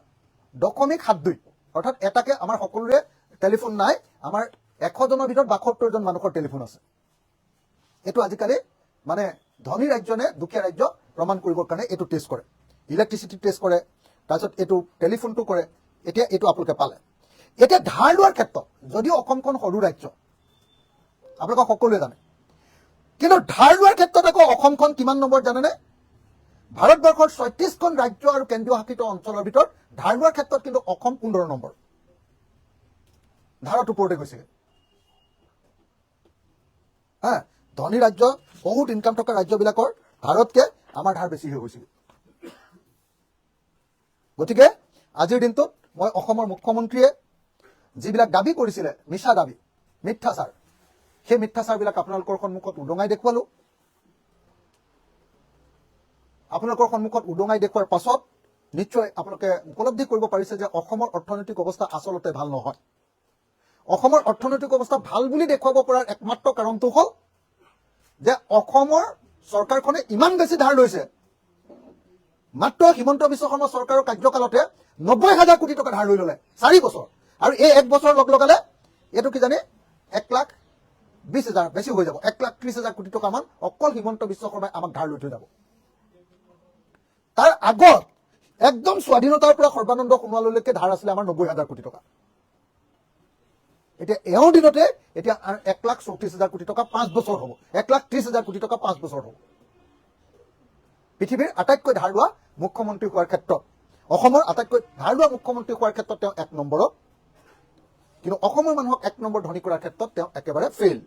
0.72, অৰ্থাৎ এটাকে আমাৰ সকলোৰে টেলিফোন নাই। আমাৰ 100জনৰ ভিতৰত 72জন মানুহৰ টেলিফোন আছে। এইটো আজিকালি মানে ধনী ৰাজ্য নে দুখীয়া ৰাজ্য প্ৰমাণ কৰিবৰ কাৰণে এইটো টেষ্ট কৰে, ইলেক্ট্ৰিচিটি টেষ্ট কৰে, তাৰপিছত এইটো টেলিফোনটো কৰে। এতিয়া এইটো আপোনালোকে পালে। এতিয়া ধাৰ লোৱাৰ ক্ষেত্ৰত যদিও অসমখন সৰু ৰাজ্য, আপোনালোকে সকলোৱে জানে। কিন্তু ধাৰ লোৱাৰ ক্ষেত্ৰত আকৌ অসমখন কিমান নম্বৰ জানেনে? ভাৰতবৰ্ষৰ ৩৬খন ৰাজ্য আৰু কেন্দ্ৰীয় শাসিত অঞ্চলৰ ভিতৰত ধাৰ লোৱাৰ ক্ষেত্ৰত কিন্তু অসম 15 নম্বৰ। ধাৰত ওপৰতে গৈছেগৈ। হা, ধনী ৰাজ্য, বহুত ইনকাম থকা ৰাজ্যবিলাকৰ ধাৰতকে আমাৰ ধাৰ বেছি হৈ গৈছিল। গতিকে আজিৰ দিনটোত মই অসমৰ মুখ্যমন্ত্ৰীয়ে যিবিলাক দাবী কৰিছিলে, মিছা দাবী, মিথ্যাচাৰ, সেই মিথ্যাচাৰবিলাক আপোনালোকৰ সন্মুখত উদঙাই দেখুৱালো। আপোনালোকৰ সন্মুখত উদঙাই দেখুওৱাৰ পাছত নিশ্চয় আপোনালোকে উপলব্ধি কৰিব পাৰিছে যে অসমৰ অৰ্থনৈতিক অৱস্থা আচলতে ভাল নহয়। অসমৰ অৰ্থনৈতিক অৱস্থা ভাল বুলি দেখুৱাব পৰাৰ একমাত্ৰ কাৰণটো হ'ল যে অসমৰ চৰকাৰখনে ইমান বেছি ধাৰ লৈছে। মাত্ৰ হিমন্ত বিশ্ব শৰ্মা চৰকাৰৰ কাৰ্যকালতে 90,000 কোটি টকা ধাৰ লৈ ল'লে 4 বছৰ। আৰু এই 1 বছৰ লগালে এইটো কি জানে, 1,20,000 বেছি হৈ যাব, 1,30,000 কোটি টকা মান অকল হিমন্ত বিশ্ব শৰ্মাই আমাক ধাৰ লৈ থৈ যাব। তাৰ আগত একদম স্বাধীনতাৰ পৰা সৰ্বানন্দ সোণোৱাললৈকে ধাৰ আছিলে আমাৰ 90,000 কোটি টকা। এতিয়া এওঁৰ দিনতে এতিয়া 1,34,000 কোটি টকা 5 বছৰ হ'ব, 1,30,000 কোটি টকা 5 বছৰ হ'ব। পৃথিৱীৰ আটাইতকৈ ধাৰ লোৱা মুখ্যমন্ত্ৰী হোৱাৰ ক্ষেত্ৰত, অসমৰ আটাইতকৈ ধাৰ লোৱা মুখ্যমন্ত্ৰী হোৱাৰ ক্ষেত্ৰত তেওঁ 1 নম্বৰত, কিন্তু অসমৰ মানুহক 1 নম্বৰ ধনী কৰাৰ ক্ষেত্ৰত তেওঁ একেবাৰে ফেইল।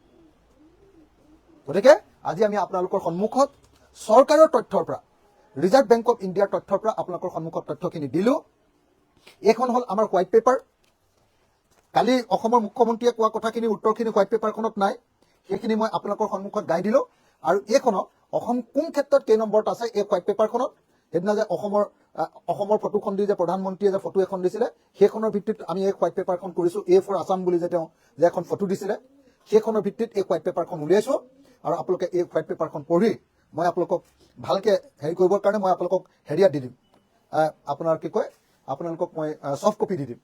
গতিকে আজি আমি আপোনালোকৰ সন্মুখত চৰকাৰৰ তথ্যৰ পৰা, ৰিজাৰ্ভ বেংক অফ ইণ্ডিয়াৰ তথ্যৰ পৰা আপোনালোকৰ সন্মুখত তথ্যখিনি দিলো। এইখন হ'ল আমাৰ হোৱাইট পেপাৰ। কালি অসমৰ মুখ্যমন্ত্ৰীয়ে কোৱা কথাখিনি উত্তৰখিনি হোৱাইট পেপাৰখনত নাই, সেইখিনি মই আপোনালোকৰ সন্মুখত গাই দিলো। আৰু এইখনত অসম কোন ক্ষেত্ৰত কেই নম্বৰত আছে এই হোৱাইট পেপাৰখনত, সেইদিনা যে অসমৰ ফটোখন দি যে প্ৰধানমন্ত্ৰীয়ে যে ফটো এখন দিছিলে, সেইখনৰ ভিত্তিত আমি এই হোৱাইট পেপাৰখন কৰিছো। এ ফৰ আছাম বুলি যে তেওঁ যে এখন ফটো দিছিলে, সেইখনৰ ভিত্তিত এই হোৱাইট পেপাৰখন উলিয়াইছো। আৰু আপোনালোকে এই হোৱাইট পেপাৰখন পঢ়ি মই আপোনালোকক ভালকে হেৰি কৰিবৰ কাৰণে মই আপোনালোকক হেৰিয়াত দি দিম, আপোনাৰ কি কয়, আপোনালোকক মই ছফ্ট কপি দি দিম।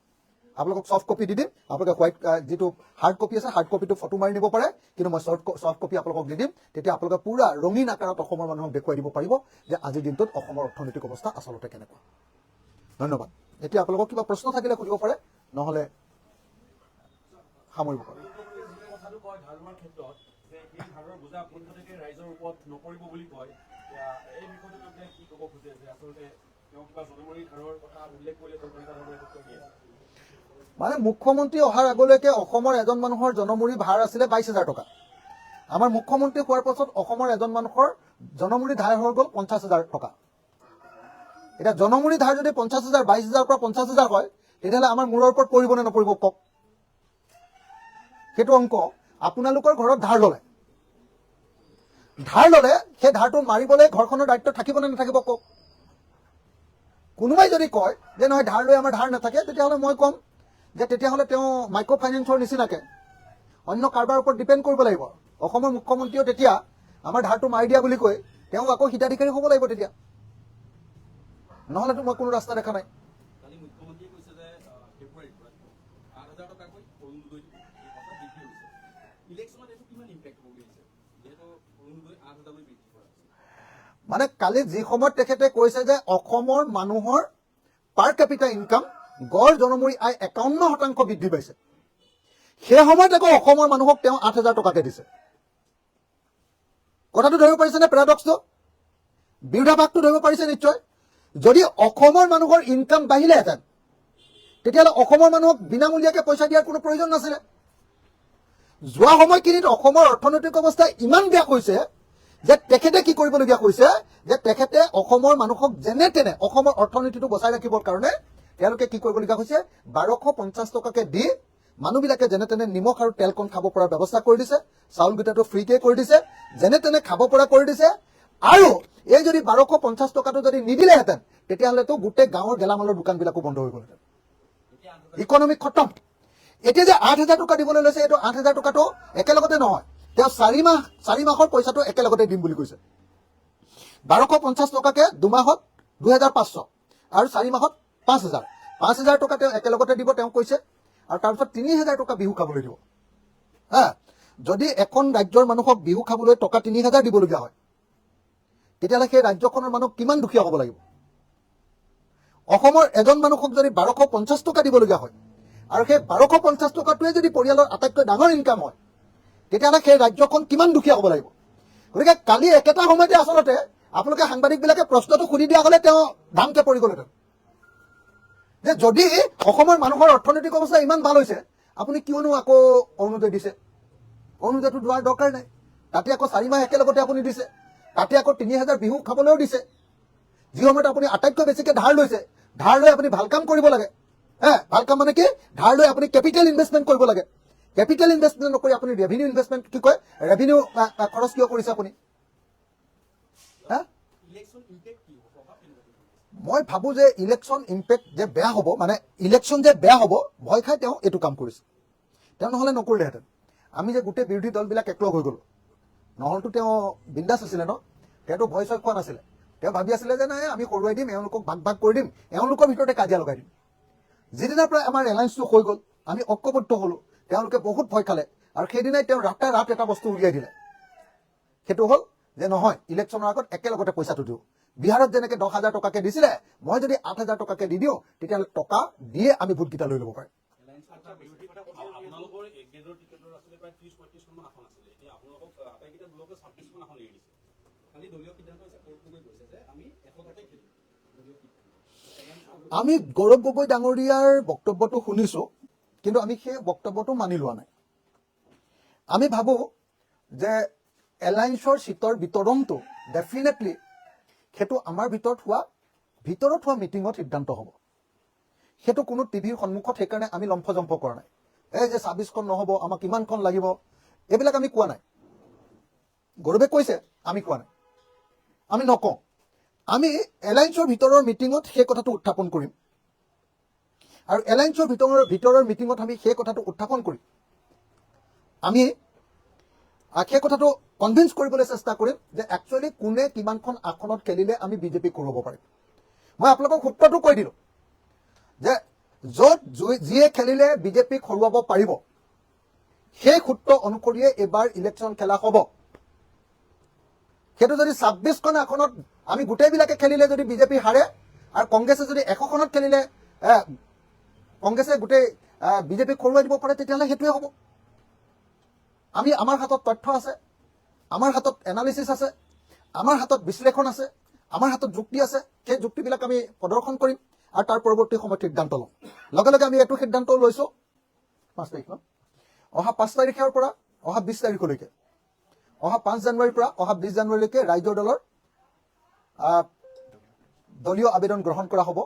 আপোনালোকক ছফ্ট কপি দি দিম। আপোনালোকে হোৱাইট যিটো হাৰ্ড কপি আছে, হাৰ্ড কপিটো ফটো মাৰি নিব পাৰে, কিন্তু মই ছফ্ট কপি আপোনালোকক দি দিম। তেতিয়া আপোনালোকে পুৰা ৰঙীন আকাৰত অসমৰ মানুহক দেখুৱাই দিব পাৰিব যে আজিৰ দিনটোত অসমৰ অৰ্থনৈতিক অৱস্থা আচলতে কেনেকুৱা। ধন্যবাদ। এতিয়া আপোনালোকক কিবা প্ৰশ্ন থাকিলে সুধিব পাৰে, নহ'লে সামৰিব পাৰে। মানে মুখ্যমন্ত্ৰী অহাৰ আগলৈকে অসমৰ এজন মানুহৰ জনমূৰি ভাৰ আছিলে 22,000 টকা। আমাৰ মুখ্যমন্ত্ৰী হোৱাৰ পাছত অসমৰ এজন মানুহৰ জনমূৰি ধাৰ হৈ গ'ল 50,000 টকা। এতিয়া জনমূৰি ধাৰ যদি 50,000, 22,000 পৰা 50,000 হয়, তেতিয়াহ'লে আমাৰ মূৰৰ ওপৰত পৰিব নে নপৰিব কওক? সেইটো অংক আপোনালোকৰ ঘৰত ধাৰ ল'লে, সেই ধাৰটো মাৰিবলৈ ঘৰখনৰ দায়িত্ব থাকিব নে নাথাকিব কওক? কোনোবাই যদি কয় যে নহয় ধাৰ লৈ আমাৰ ধাৰ নাথাকে, তেতিয়াহ'লে মই ক'ম যে তেতিয়াহ'লে তেওঁ মাইক্ৰ' ফাইনেন্সৰ নিচিনাকে অন্য কাৰোবাৰ ওপৰত ডিপেণ্ড কৰিব লাগিব। অসমৰ মুখ্যমন্ত্ৰীও তেতিয়া আমাৰ ধাৰটো মাৰি দিয়া বুলি কৈ তেওঁ আকৌ হিতাধিকাৰী হ'ব লাগিব তেতিয়া, নহ'লেতো মই কোনো ৰাস্তা দেখা নাই। মানে কালি যি সময়ত তেখেতে কৈছে যে অসমৰ মানুহৰ পাৰ কেপিটা ইনকাম, গড় জনমূৰি আয় 51% বৃদ্ধি পাইছে, সেই সময়ত আকৌ অসমৰ মানুহক তেওঁ 8,000 টকাকে দিছে। কথাটো ধৰিব পাৰিছে নে? পেৰাডক্সটো, বিৰোধাভাসটো ধৰিব পাৰিছে নিশ্চয়। যদি অসমৰ মানুহৰ ইনকাম বাঢ়িলেহেঁতেন, তেতিয়াহ'লে অসমৰ মানুহক বিনামূলীয়াকৈ পইচা দিয়াৰ কোনো প্ৰয়োজন নাছিলে। যোৱা সময়খিনিত অসমৰ অৰ্থনৈতিক অৱস্থা ইমান বেয়া হৈছে যে তেখেতে কি কৰিবলগীয়া হৈছে, যে তেখেতে অসমৰ মানুহক যেনে তেনে অসমৰ অৰ্থনীতিটো বচাই ৰাখিবৰ কাৰণে তেওঁলোকে কি কৰিবলগীয়া হৈছে, 1250 টকাকে দি মানুহবিলাকে যেনে তেনে নিমখ আৰু তেলকণ খাব পৰাৰ ব্যৱস্থা কৰি দিছে, চাউল কেইটাটো ফ্ৰীকে কৰি দিছে, যেনে তেনে খাব পৰা কৰি দিছে। আৰু এই যদি 1250 টকাটো যদি নিদিলেহেঁতেন, তেতিয়াহ'লেতো গোটেই গাঁৱৰ গেলামালৰ দোকানবিলাকো বন্ধ হৈ গ'লহেঁতেন, ইকনমিক খতম। এতিয়া যে 8,000 টকা দিবলৈ লৈছে, এইটো 8,000 টকাটো একেলগতে নহয়, তেওঁ 4 মাহৰ পইচাটো একেলগতে দিম বুলি কৈছে। 1250 টকাকে 2 মাহত 2,500 আৰু 4 মাহত 5,000। 5,000 টকা তেওঁ একেলগতে দিব তেওঁ কৈছে, আৰু তাৰপিছত 3,000 টকা বিহু খাবলৈ দিব। হা, যদি এখন ৰাজ্যৰ মানুহক বিহু খাবলৈ টকা 3,000 দিবলগীয়া হয়, তেতিয়াহ'লে সেই ৰাজ্যখনৰ মানুহ কিমান দুখীয়া হ'ব লাগিব? অসমৰ এজন মানুহক যদি 1250 টকা দিবলগীয়া হয়, আৰু সেই 1250 টকাটোৱে যদি পৰিয়ালৰ আটাইতকৈ ডাঙৰ ইনকাম হয়, তেতিয়াহ'লে সেই ৰাজ্যখন কিমান দুখীয়া হ'ব লাগিব। গতিকে কালি একেটা সময়তে আচলতে আপোনালোকে সাংবাদিকবিলাকে প্ৰশ্নটো সুধি দিয়া হ'লে তেওঁ ধামকে পৰি গ'লহেঁতেন যে যদি অসমৰ মানুহৰ অৰ্থনৈতিক অৱস্থা ইমান ভাল হৈছে, আপুনি কিয়নো আকৌ অৰুণোদয় দিছে? অৰুণোদয়টো লোৱাৰ দৰকাৰ নাই। তাতে আকৌ 4 মাহ একেলগতে আপুনি দিছে, তাতে আকৌ 3000 বিহু খাবলৈও দিছে। যি সময়ত আপুনি আটাইতকৈ বেছিকৈ ধাৰ লৈছে, ধাৰ লৈ আপুনি ভাল কাম কৰিব লাগে। ভাল কাম মানে কি? ধাৰ লৈ আপুনি কেপিটেল ইনভেষ্টমেণ্ট কৰিব লাগে। কেপিটেল ইনভেষ্টমেণ্ট নকৰি আপুনি ৰেভিনিউ ইনভেষ্টমেণ্ট কি কয়, ৰেভিনিউ খৰচ কিয় কৰিছে আপুনি? মই ভাবো যে ইলেকশ্যন ইম্পেক্ট যে বেয়া হ'ব, মানে ইলেকশ্যন যে বেয়া হ'ব ভয় খাই তেওঁ এইটো কাম কৰিছে। তেওঁ নহ'লে নকৰিলেহেঁতেন। আমি যে গোটেই বিৰোধী দলবিলাক একলগ হৈ গ'লো, নহ'লেতো তেওঁ বিন্দাছ আছিলে ন, তেওঁতো ভয় চয় খোৱা নাছিলে। তেওঁ ভাবি আছিলে যে নাই আমি হৰুৱাই দিম, এওঁলোকক ভাগ ভাগ কৰি দিম, এওঁলোকৰ ভিতৰতে কাজিয়া লগাই দিম। যিদিনাৰ পৰা আমাৰ এলায়েন্সটো হৈ গ'ল, আমি ঐক্যবদ্ধ হ'লো, তেওঁলোকে বহুত ভয় খালে আৰু সেইদিনাই তেওঁ ৰাত এটা বস্তু উলিয়াই দিলে। সেইটো হ'ল যে নহয়, ইলেকশ্যনৰ আগত একেলগতে পইচাটো দিওঁ। বিহাৰত যেনেকৈ 10,000 টকাকে দিছিলে, মই যদি 8,000 টকাকে দি দিওঁ, তেতিয়াহ'লে টকা দিয়ে আমি ভোটকেইটা লৈ ল'ব পাৰিম। আমি গৌৰৱ গগৈ ডাঙৰীয়াৰ বক্তব্যটো শুনিছো, কিন্তু আমি সেই বক্তব্যটো মানি লোৱা নাই। আমি ভাবো যে এলায়েন্সৰ চিটৰ বিতৰণটো ডেফিনেটলি সেইটো আমাৰ ভিতৰত হোৱা মিটিঙত সিদ্ধান্ত হ'ব। সেইটো কোনো টিভিৰ সন্মুখত সেইকাৰণে আমি লম্ফজম্ফ কৰা নাই। এই যে 26খন নহ'ব, আমাক কিমানখন লাগিব, এইবিলাক আমি কোৱা নাই। গৌৰৱে কৈছে, আমি কোৱা নাই, আমি নকওঁ। আমি এলায়েন্সৰ ভিতৰৰ মিটিঙত সেই কথাটো উত্থাপন কৰিম আৰু এলায়েন্সৰ ভিতৰৰ মিটিঙত আমি সেই কথাটো উত্থাপন কৰিম। আমি সেই কথাটো কনভিন্স কৰিবলৈ চেষ্টা কৰিম যে একচুৱেলি কোনে কিমানখন আসনত খেলিলে আমি বিজেপিক হৰুৱাব পাৰিম। মই আপোনালোকক সূত্ৰটো কৈ দিলোঁ যে য'ত যিয়ে খেলিলে বিজেপিক হৰুৱাব পাৰিব, সেই সূত্ৰ অনুসৰিয়ে এইবাৰ ইলেকশ্যন খেলা হ'ব। সেইটো যদি 26খন আসনত আমি গোটেইবিলাকে খেলিলে যদি বিজেপি হাৰে, আৰু কংগ্ৰেছে যদি 100খনত খেলিলে কংগ্ৰেছে গোটেই বিজেপিক হৰুৱাই দিব পাৰে, তেতিয়াহ'লে সেইটোৱে হ'ব। আমাৰ হাতত তথ্য আছে, আমাৰ হাতত এনালিচিছ আছে, আমাৰ হাতত বিশ্লেষণ আছে, আমাৰ হাতত যুক্তি আছে। সেই যুক্তিবিলাক আমি প্ৰদৰ্শন কৰিম আৰু তাৰ পৰৱৰ্তী সময়ত সিদ্ধান্ত ল'ম। লগে লগে আমি এইটো সিদ্ধান্ত লৈছোঁ 5 তাৰিখ, অহা 5 তাৰিখৰ পৰা অহা 20 তাৰিখলৈকে, অহা 5 জানুৱাৰীৰ পৰা অহা 20 জানুৱাৰীলৈকে ৰাইজৰ দলৰ দলীয় আবেদন গ্ৰহণ কৰা হ'ব।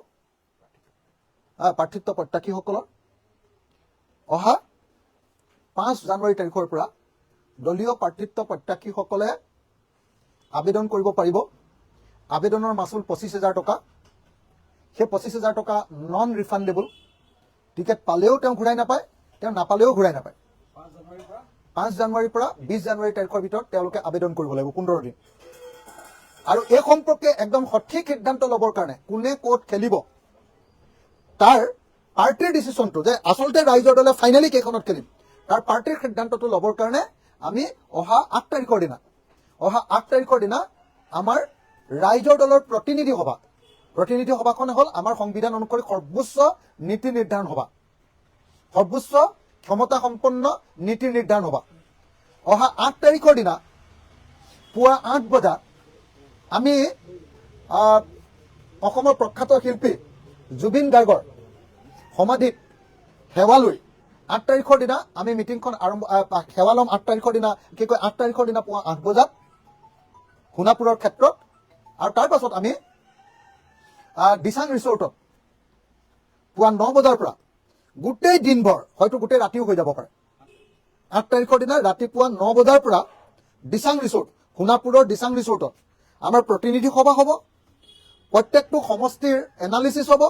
প্ৰাৰ্থিত্ব প্ৰত্যাশীসকলৰ অহা 5 জানুৱাৰী তাৰিখৰ পৰা দলীয় প্ৰাৰ্থিত্ব প্ৰত্যাশীসকলে আবেদন কৰিব পাৰিব। আবেদনৰ মাচুল 25,000 টকা। সেই 25,000 টকা নন ৰিফাণ্ডেবল। টিকেট পালেও তেওঁ ঘূৰাই নাপায়, তেওঁ নাপালেও ঘূৰাই নাপায়। 5 জানুৱাৰীৰ পৰা 20 জানুৱাৰী তাৰিখৰ ভিতৰত তেওঁলোকে আবেদন কৰিব লাগিব, 15 দিন। আৰু এই সম্পৰ্কে একদম সঠিক সিদ্ধান্ত ল'বৰ কাৰণে কোনে ক'ত খেলিব, তাৰ পাৰ্টিৰ ডিচিশ্যনটো, যে আচলতে ৰাইজৰ দলে ফাইনেলি কেইখনত খেলিম, তাৰ পাৰ্টিৰ সিদ্ধান্তটো ল'বৰ কাৰণে আমি অহা 8 তাৰিখৰ দিনা আমাৰ ৰাইজৰ দলৰ প্ৰতিনিধি সভাখন হ'ল আমাৰ সংবিধান অনুসৰি সৰ্বোচ্চ নীতি নিৰ্ধাৰণ সভা, সৰ্বোচ্চ ক্ষমতা সম্পন্ন নীতি নিৰ্ধাৰণ সভা। অহা 8 তাৰিখৰ দিনা পুৱা 8 বজাত আমি অসমৰ প্ৰখ্যাত শিল্পী জুবিন গাৰ্গৰ সমাধিত সেৱা লৈ 8 তাৰিখৰ দিনা আমি মিটিংখন সেৱা ল'ম। 8 তাৰিখৰ দিনা পুৱা 8 বজাত সোণাপুৰৰ ক্ষেত্ৰত। আৰু তাৰ পাছত আমি দিচাং ৰিচৰ্টত পুৱা 9 বজাৰ পৰা গোটেই দিনভৰ, হয়তো গোটেই ৰাতিও হৈ যাব পাৰে, 8 তাৰিখৰ দিনা ৰাতিপুৱা 9 বজাৰ পৰা দিচাং ৰিচৰ্ট, সোণাপুৰৰ দিচাং ৰিচৰ্টত আমাৰ প্ৰতিনিধি সভা হ'ব। প্ৰত্যেকটো সমষ্টিৰ এনালিচিছ হ'ব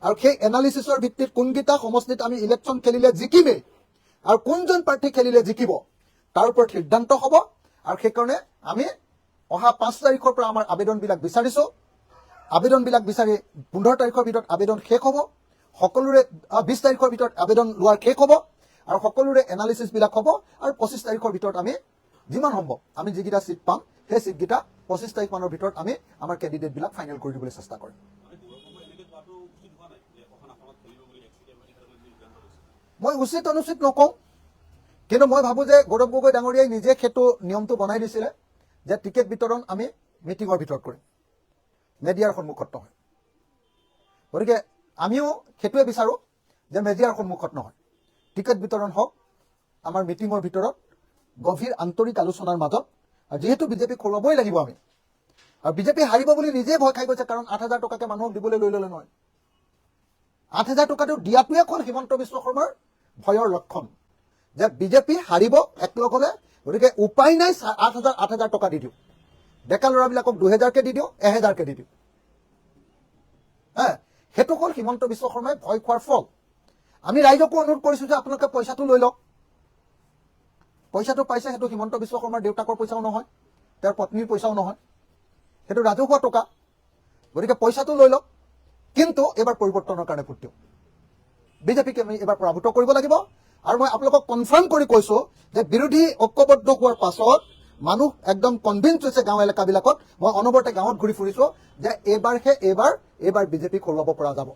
আৰু সেই এনালিচিছৰ ভিত্তিত কোনকেইটা সমষ্টিত আমি ইলেকশ্যন খেলিলে জিকিমেই আৰু কোনজন প্ৰাৰ্থী খেলিলে জিকিব, তাৰ ওপৰত সিদ্ধান্ত হ'ব। আৰু সেইকাৰণে আমি অহা 5 তাৰিখৰ পৰা আমাৰ আবেদনবিলাক বিচাৰিছোঁ। আবেদনবিলাক বিচাৰি 15 তাৰিখৰ ভিতৰত আবেদন শেষ হ'ব। সকলোৰে 20 তাৰিখৰ ভিতৰত আবেদন লোৱাৰ শেষ হ'ব আৰু সকলোৰে এনালিচিছবিলাক হ'ব। আৰু 25 তাৰিখৰ ভিতৰত আমি যিমান সম্ভৱ আমি যিকেইটা চিট পাম, সেই চিটকেইটা 25 তাৰিখ মানৰ ভিতৰত আমি আমাৰ কেণ্ডিডেটবিলাক ফাইনেল কৰি দিবলৈ চেষ্টা কৰিম। মই উচিত অনুচিত নকওঁ, কিন্তু মই ভাবো যে গৌৰৱ গগৈ ডাঙৰীয়াই নিজে সেইটো নিয়মটো বনাই দিছিলে যে টিকেট বিতৰণ আমি মিটিঙৰ ভিতৰত কৰিম, মেডিয়াৰ সন্মুখত নহয়। গতিকে আমিও সেইটোৱে বিচাৰোঁ যে মেডিয়াৰ সন্মুখত নহয়, টিকেট বিতৰণ হওক আমাৰ মিটিঙৰ ভিতৰত গভীৰ আন্তৰিক আলোচনাৰ মাজত। আৰু যিহেতু বিজেপিক হৰুৱাবই লাগিব আমি, আৰু বিজেপি হাৰিব বুলি নিজে ভয় খাই গৈছে, কাৰণ 8,000 টকাকে মানুহক দিবলৈ লৈ ল'লে নহয়। 8,000 টকাটো দিয়াটোৱে এখন হিমন্ত বিশ্ব শৰ্মাৰ ভয়ৰ লক্ষণ যে বিজেপি হাৰিব একলগ হলে, গতিকে উপায় নাই 8,000 টকা দি দিওঁ, ডেকা ল'ৰাবিলাকক 2,000কে দি দিওঁ, 1,000কে দি দিওঁ। সেইটো হ'ল হিমন্ত বিশ্ব শৰ্মাই ভয় খোৱাৰ ফল। আমি ৰাইজকো অনুৰোধ কৰিছো যে আপোনালোকে পইচাটো লৈ লওক। পইচাটো পাইছে, সেইটো হিমন্ত বিশ্ব শৰ্মাৰ দেউতাকৰ পইচাও নহয়, তেওঁৰ পত্নীৰ পইচাও নহয়, সেইটো ৰাজহুৱা টকা। গতিকে পইচাটো লৈ লওক, কিন্তু এইবাৰ পৰিৱৰ্তনৰ কাৰণে ভোট দিওঁ। বিজেপিকে আমি এইবাৰ পৰাভূত কৰিব লাগিব। আৰু মই আপোনালোকক কনফাৰ্ম কৰি কৈছো যে বিৰোধী ঐক্যবদ্ধ হোৱাৰ পাছত মানুহ একদম কনভিন্স হৈছে গাঁও এলেকাবিলাকত। মই অনবৰতে গাঁৱত ঘূৰি ফুৰিছো যে এইবাৰ বিজেপিক হৰুৱাব পৰা যাব।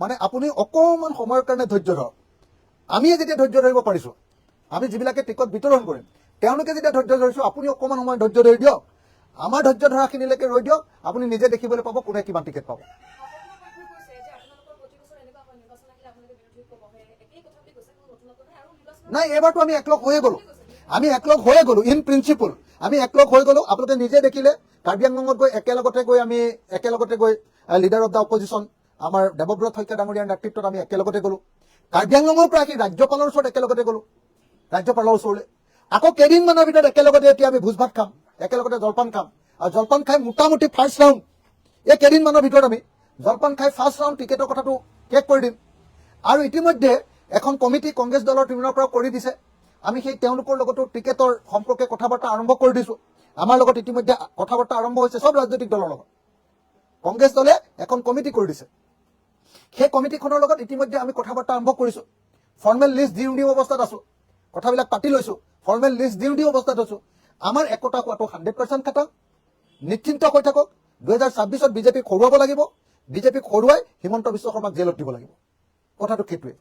মানে আপুনি অকণমান সময়ৰ কাৰণে ধৈৰ্য ধৰক। আমি যেতিয়া ধৈৰ্য ধৰিব পাৰিছো, আমি যিবিলাকে টিকট বিতৰণ কৰিম তেওঁলোকে যেতিয়া ধৈৰ্য ধৰিছো, আপুনি অকণমান সময় ধৈৰ্য ধৰি দিয়ক। আমাৰ ধৈৰ্য ধৰাখিনিলৈকে ৰৈ দিয়ক, আপুনি নিজে দেখিবলৈ পাব কোনে কিমান টিকেট পাব। নাই, এইবাৰতো আমি একলগ হৈয়ে গলো, ইন প্ৰিন্সিপল আমি একলগ হৈ গলো। আপোনালোকে নিজে দেখিলে কাৰ্বি আংলঙত গৈ একেলগতে গৈ লিডাৰ অফ দ্য অপজিশ্যন আমাৰ দেৱব্ৰত শইকীয়া ডাঙৰীয়াৰ নেতৃত্বত আমি একেলগতে গলো। কাৰ্বি আংলঙৰ পৰা আহি ৰাজ্যপালৰ ওচৰত একেলগতে গলো, ৰাজ্যপালৰ ওচৰলৈ। আকৌ কেইদিনমানৰ ভিতৰত একেলগতে এতিয়া আমি ভোজ ভাত খাম, একেলগতে জলপান খাম। আৰু জলপান খাই মোটামুটি ফাৰ্ষ্ট ৰাউণ্ড, এই কেইদিনমানৰ ভিতৰত আমি জলপান খাই ফাৰ্ষ্ট ৰাউণ্ড টিকেটৰ কথাটো শেষ কৰি দিম। আৰু ইতিমধ্যে এখন কমিটি কংগ্ৰেছ দলৰ তৃণমূলৰ পৰা কৰি দিছে। আমি সেই তেওঁলোকৰ লগতো টিকেটৰ সম্পৰ্কে কথা বাৰ্তা আৰম্ভ কৰি দিছো। আমাৰ লগত ইতিমধ্যে কথা বাৰ্তা আৰম্ভ হৈছে সব ৰাজনৈতিক দলৰ লগত। কংগ্ৰেছ দলে এখন কমিটি কৰি দিছে, সেই কমিটিখনৰ লগত ইতিমধ্যে আমি কথা বাৰ্তা আৰম্ভ কৰিছো। ফৰ্মেল লিষ্ট দিওঁ অৱস্থাত আছো, কথাবিলাক পাতি লৈছো, ফৰ্মেল লিষ্ট দিওঁ অৱস্থাত আছো। আমাৰ একতা হোৱাটো 100% খাটাং। নিশ্চিন্ত হৈ থাকক, 2026ত বিজেপিক হৰুৱাব লাগিব। বিজেপিক হৰুৱাই হিমন্ত বিশ্ব শৰ্মাক জেলত দিব লাগিব, কথাটো সেইটোৱে।